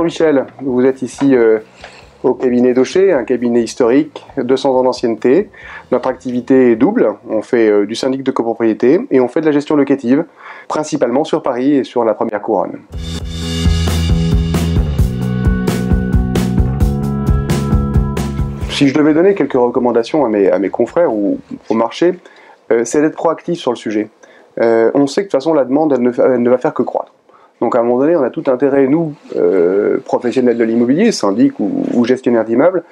Jean-Michel, vous êtes ici au cabinet Daucher, un cabinet historique, 200 ans d'ancienneté. Notre activité est double, on fait du syndic de copropriété et on fait de la gestion locative, principalement sur Paris et sur la Première Couronne. Si je devais donner quelques recommandations à mes confrères ou au marché, c'est d'être proactif sur le sujet. On sait que de toute façon la demande elle ne va faire que croître. Donc à un moment donné, on a tout intérêt, nous, professionnels de l'immobilier, syndic ou gestionnaires d'immeubles,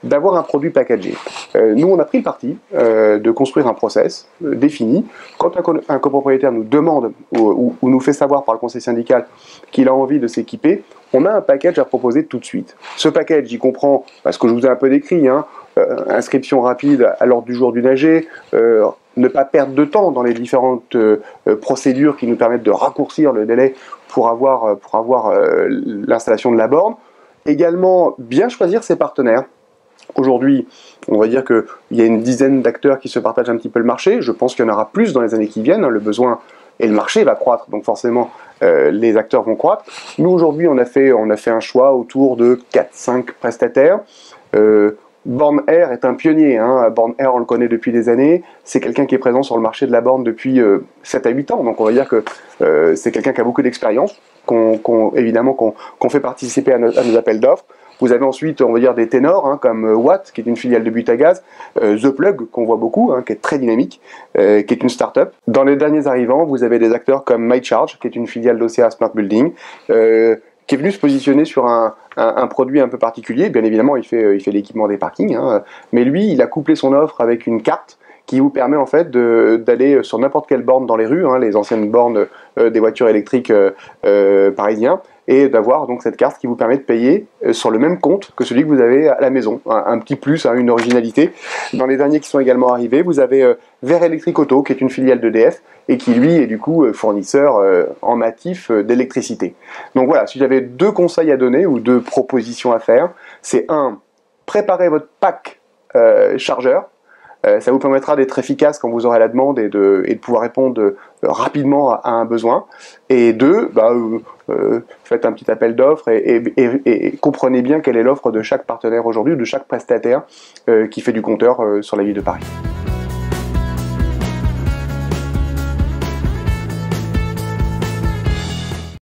d'avoir un produit packagé. Nous, on a pris le parti de construire un process défini. Quand un copropriétaire nous demande ou nous fait savoir par le conseil syndical qu'il a envie de s'équiper, on a un package à proposer tout de suite. Ce package, il comprend, parce que je vous ai un peu décrit, inscription rapide à l'ordre du jour du AG, ne pas perdre de temps dans les différentes procédures qui nous permettent de raccourcir le délai pour avoir l'installation de la borne. Également, bien choisir ses partenaires. Aujourd'hui, on va dire qu'il y a une dizaine d'acteurs qui se partagent un petit peu le marché. Je pense qu'il y en aura plus dans les années qui viennent. Le besoin et le marché va croître, donc forcément les acteurs vont croître. Nous, aujourd'hui, on a fait un choix autour de 4-5 prestataires. Born Air est un pionnier, Born Air on le connaît depuis des années, c'est quelqu'un qui est présent sur le marché de la borne depuis 7 à 8 ans, donc on va dire que c'est quelqu'un qui a beaucoup d'expérience, évidemment qu'on fait participer à nos appels d'offres. Vous avez ensuite, on va dire, des ténors, comme Watt, qui est une filiale de Butagaz, The Plug, qu'on voit beaucoup, qui est très dynamique, qui est une start-up. Dans les derniers arrivants, vous avez des acteurs comme MyCharge, qui est une filiale d'OCA Smart Building, qui est venu se positionner sur un produit un peu particulier. Bien évidemment, il fait l'équipement des parkings, mais lui, il a couplé son offre avec une carte qui vous permet en fait d'aller sur n'importe quelle borne dans les rues, les anciennes bornes des voitures électriques parisiens, et d'avoir donc cette carte qui vous permet de payer sur le même compte que celui que vous avez à la maison. Un petit plus, une originalité. Dans les derniers qui sont également arrivés, vous avez Vert Electric Auto, qui est une filiale d'EDF, et qui lui est du coup fournisseur en matif d'électricité. Donc voilà, si j'avais 2 conseils à donner, ou 2 propositions à faire, c'est 1, préparez votre pack chargeur. Ça vous permettra d'être efficace quand vous aurez la demande et de pouvoir répondre rapidement à un besoin. Et 2, faites un petit appel d'offres et comprenez bien quelle est l'offre de chaque partenaire aujourd'hui, de chaque prestataire qui fait du compteur sur la ville de Paris.